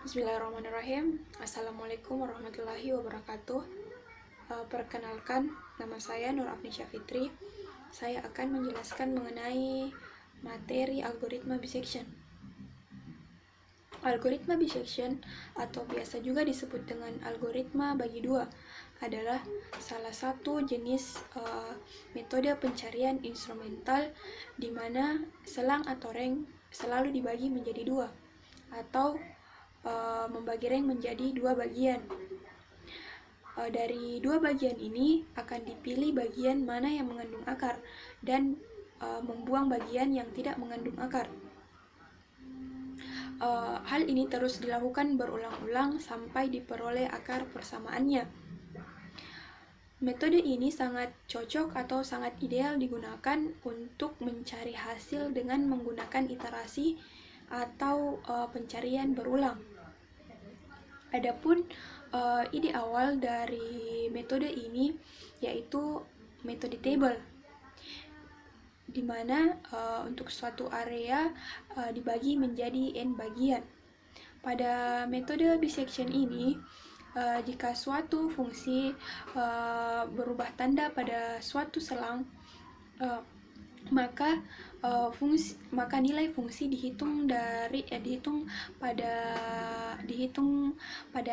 Bismillahirrahmanirrahim. Assalamualaikum warahmatullahi wabarakatuh. Perkenalkan, nama saya Nur Afnisha Fitri. Saya akan menjelaskan mengenai materi algoritma bisection. Algoritma bisection atau biasa juga disebut dengan algoritma bagi dua adalah salah satu jenis metode pencarian instrumental di mana selang atau rank selalu dibagi menjadi dua atau membagi rank menjadi dua bagian. Dari dua bagian ini akan dipilih bagian mana yang mengandung akar dan membuang bagian yang tidak mengandung akar. Hal ini terus dilakukan berulang-ulang sampai diperoleh akar persamaannya. Metode ini sangat cocok atau sangat ideal digunakan untuk mencari hasil dengan menggunakan iterasi atau pencarian berulang. Adapun ide awal dari metode ini yaitu metode table, di mana untuk suatu area dibagi menjadi n bagian. Pada metode bisection ini, jika suatu fungsi berubah tanda pada suatu selang, maka nilai fungsi dihitung pada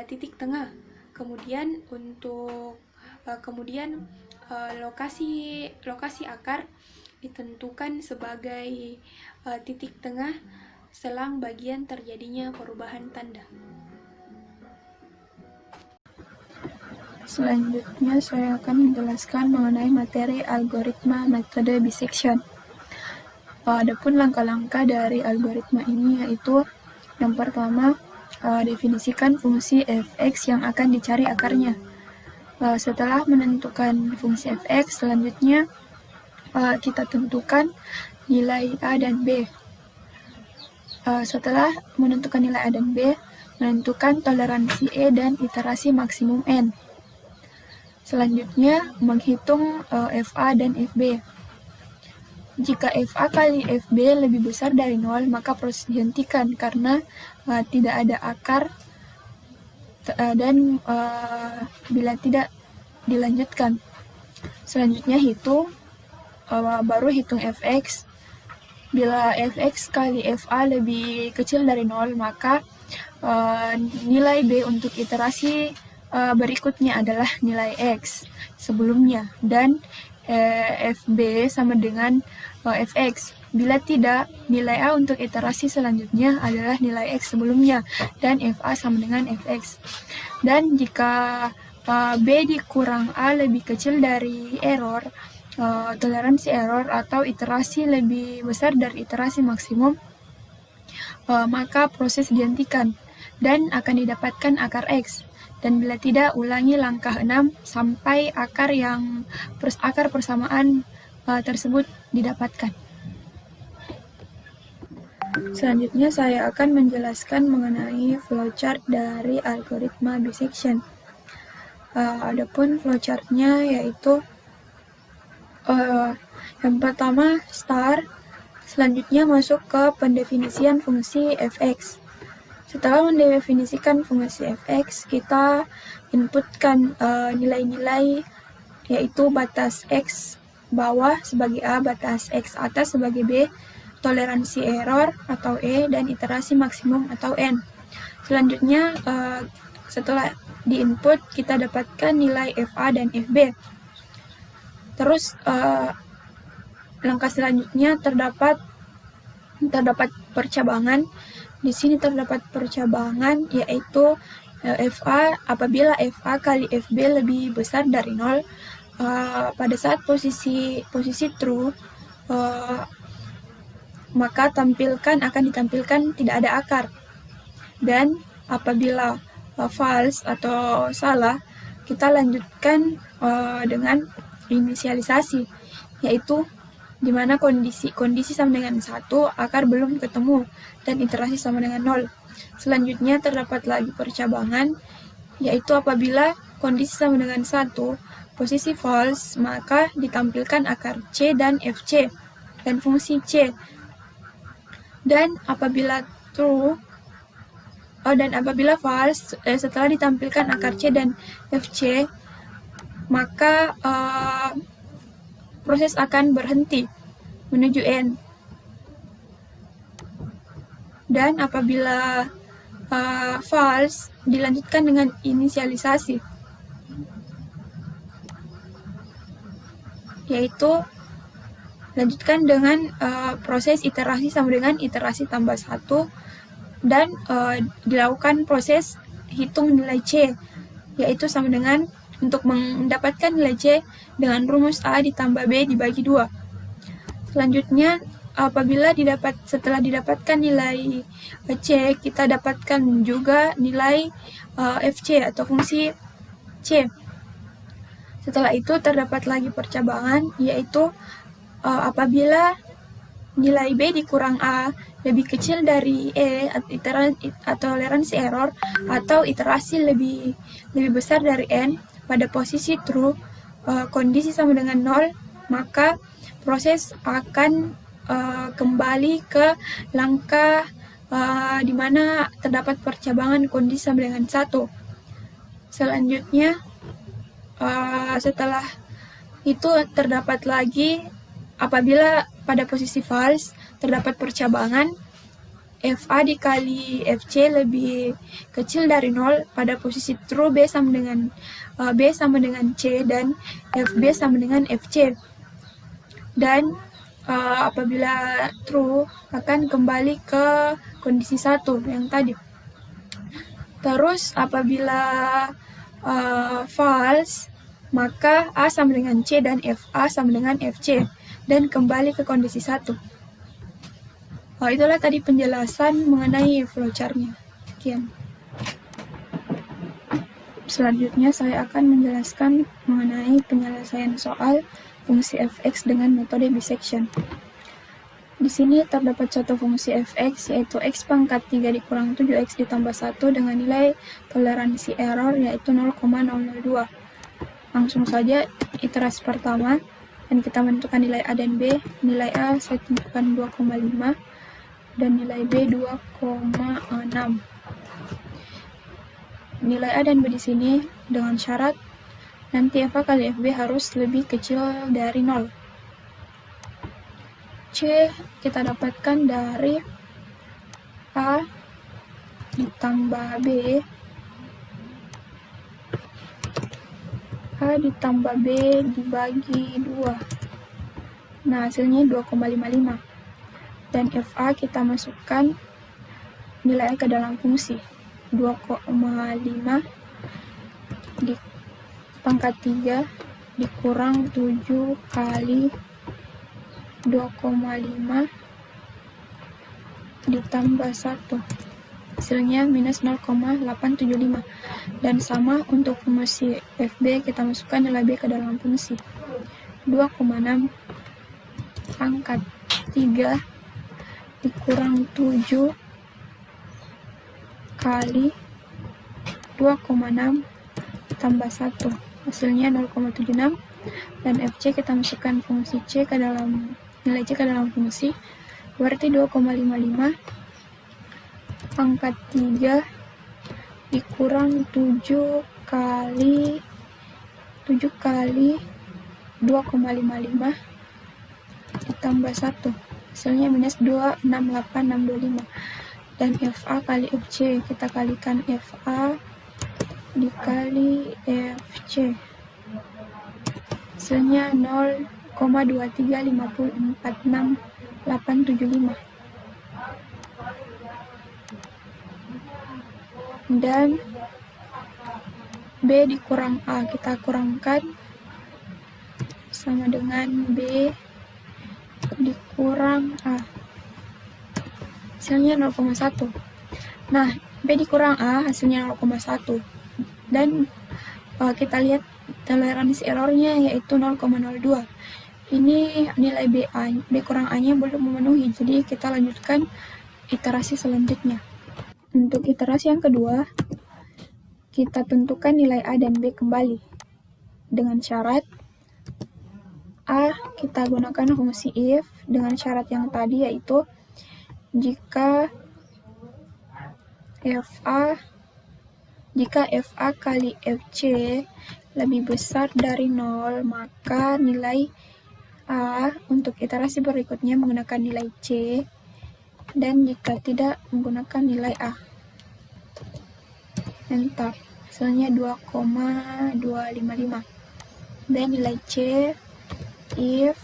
titik tengah. Kemudian lokasi akar ditentukan sebagai titik tengah selang bagian terjadinya perubahan tanda. Selanjutnya saya akan menjelaskan mengenai materi algoritma metode bisection. Adapun langkah-langkah dari algoritma ini yaitu yang pertama, definisikan fungsi fx yang akan dicari akarnya. Setelah menentukan fungsi fx, selanjutnya kita tentukan nilai a dan b. Setelah menentukan nilai a dan b, menentukan toleransi e dan iterasi maksimum n. Selanjutnya, menghitung FA dan FB. Jika FA kali FB lebih besar dari 0, maka proses dihentikan karena tidak ada akar dan bila tidak dilanjutkan. Selanjutnya baru hitung Fx. Bila Fx kali Fa lebih kecil dari 0, maka nilai B untuk iterasi berikutnya adalah nilai X sebelumnya dan FB sama dengan Fx. Bila tidak, nilai A untuk iterasi selanjutnya adalah nilai X sebelumnya dan FA sama dengan Fx. Dan jika B dikurang A lebih kecil dari error, toleransi error atau iterasi lebih besar dari iterasi maksimum, maka proses dihentikan dan akan didapatkan akar X. Dan bila tidak, ulangi langkah 6 sampai akar persamaan tersebut didapatkan. Selanjutnya saya akan menjelaskan mengenai flowchart dari algoritma bisection. Adapun flowchartnya yaitu yang pertama start, selanjutnya masuk ke pendefinisian fungsi fx. Setelah mendefinisikan fungsi fx, kita inputkan nilai-nilai yaitu batas x bawah sebagai a, batas x atas sebagai b, toleransi error atau e, dan iterasi maksimum atau n. Selanjutnya setelah diinput, kita dapatkan nilai fa dan fb. Terus langkah selanjutnya terdapat percabangan. Di sini terdapat percabangan yaitu FA apabila FA kali FB lebih besar dari 0, pada saat posisi true, maka akan ditampilkan tidak ada akar. Dan apabila false atau salah, kita lanjutkan dengan inisialisasi, yaitu di mana kondisi sama dengan 1, akar belum ketemu, dan iterasi sama dengan 0. Selanjutnya terdapat lagi percabangan, yaitu apabila kondisi sama dengan 1, posisi false, maka ditampilkan akar C dan FC, dan fungsi C. Dan apabila true, Dan apabila false, setelah ditampilkan akar C dan FC, maka proses akan berhenti menuju N. Dan apabila false, dilanjutkan dengan inisialisasi, yaitu lanjutkan dengan proses iterasi sama dengan iterasi tambah 1, dan dilakukan proses hitung nilai C, yaitu sama dengan untuk mendapatkan nilai C dengan rumus A ditambah B dibagi 2. Selanjutnya, apabila setelah didapatkan nilai C, kita dapatkan juga nilai FC atau fungsi C. Setelah itu terdapat lagi percabangan, yaitu apabila nilai B dikurang A lebih kecil dari E atau toleransi error, atau iterasi lebih besar dari N pada posisi true, kondisi sama dengan 0, maka proses akan kembali ke langkah di mana terdapat percabangan kondisi sama dengan 1. Selanjutnya, setelah itu terdapat lagi, apabila pada posisi false terdapat percabangan FA dikali FC lebih kecil dari 0, pada posisi true B sama dengan C dan FB sama dengan FC. Dan apabila true akan kembali ke kondisi 1 yang tadi. Terus apabila false, maka A sama dengan C dan FA sama dengan FC, dan kembali ke kondisi 1. Itulah tadi penjelasan mengenai flowchart-nya. Sekian. Selanjutnya saya akan menjelaskan mengenai penyelesaian soal fungsi fx dengan metode bisection. Di sini terdapat suatu fungsi fx, yaitu x pangkat 3 dikurang 7x ditambah 1 dengan nilai toleransi error yaitu 0,002. Langsung saja iterasi pertama, dan kita menentukan nilai A dan B. Nilai A saya tentukan 2,5 dan nilai B 2,6. Nilai A dan B di sini dengan syarat nanti FA kali FB harus lebih kecil dari 0. C kita dapatkan dari A ditambah B, A ditambah B dibagi 2. Nah, hasilnya 2,55. Dan FA kita masukkan nilai A ke dalam fungsi 2,5 di pangkat 3 dikurang 7 kali 2,5 ditambah 1, hasilnya minus 0,875. Dan sama untuk fungsi FB, kita masukkan nilai B ke dalam fungsi 2,6 pangkat 3 dikurang 7 kali 2,6 tambah 1, hasilnya 0,76. Dan FC kita masukkan fungsi C ke dalam nilai C ke dalam fungsi, berarti 2,55 pangkat 3 dikurang 7 kali 2,55 ditambah 1, hasilnya minus 2,68625. Dan FA kali FC, kita kalikan FA dikali FC, hasilnya 0,2354875. Dan B dikurang A kita kurangkan sama dengan B dikurang A, hasilnya 0,1. Nah, B dikurang A hasilnya 0,1, dan kita lihat toleransi errornya yaitu 0,02. Ini nilai B kurang A nya belum memenuhi, jadi kita lanjutkan iterasi selanjutnya. Untuk iterasi yang kedua, kita tentukan nilai A dan B kembali dengan syarat A kita gunakan fungsi if dengan syarat yang tadi, yaitu jika FA jika FA kali FC lebih besar dari 0, maka nilai A untuk iterasi berikutnya menggunakan nilai C, dan jika tidak menggunakan nilai A. Enter. Hasilnya 2,255. Dan nilai C, if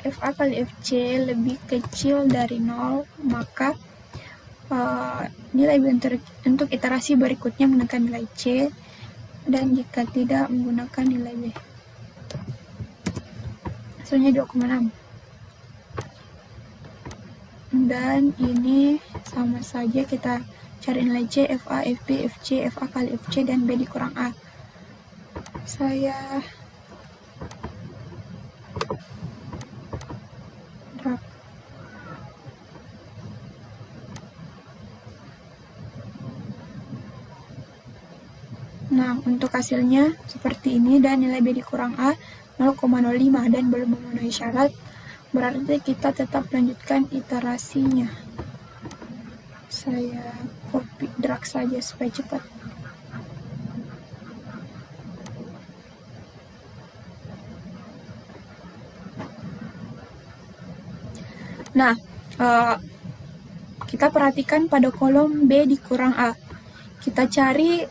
FA kali FC lebih kecil dari 0, maka nilai B untuk iterasi berikutnya menggunakan nilai C, dan jika tidak menggunakan nilai B. Hasilnya 2,6. Dan ini sama saja, kita cari nilai C, FA, FB, FC, FA kali FC, dan B dikurang A. Saya drag. Nah, untuk hasilnya seperti ini, dan nilai B dikurang A 0,05 dan belum memenuhi syarat, berarti kita tetap lanjutkan iterasinya. Saya copy drag saja supaya cepat. Nah, kita perhatikan pada kolom B dikurang A. Kita cari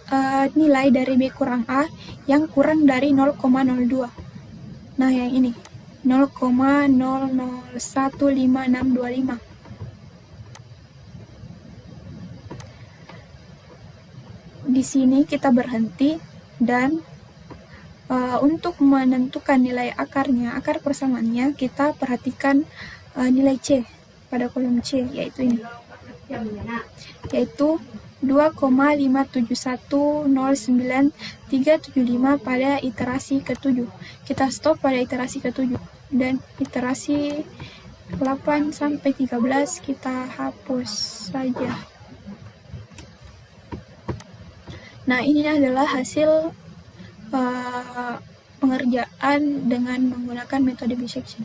nilai dari B kurang A yang kurang dari 0,02. Nah, yang ini 0,00152625. Di sini kita berhenti, dan untuk menentukan nilai akarnya, akar persamaannya, kita perhatikan nilai C pada kolom C, yaitu ini, yaitu 2,57109,375 pada iterasi ke-7. Kita stop pada iterasi ke-7, dan iterasi 8 sampai 13 kita hapus saja. Nah, ini adalah hasil pengerjaan dengan menggunakan metode bisection.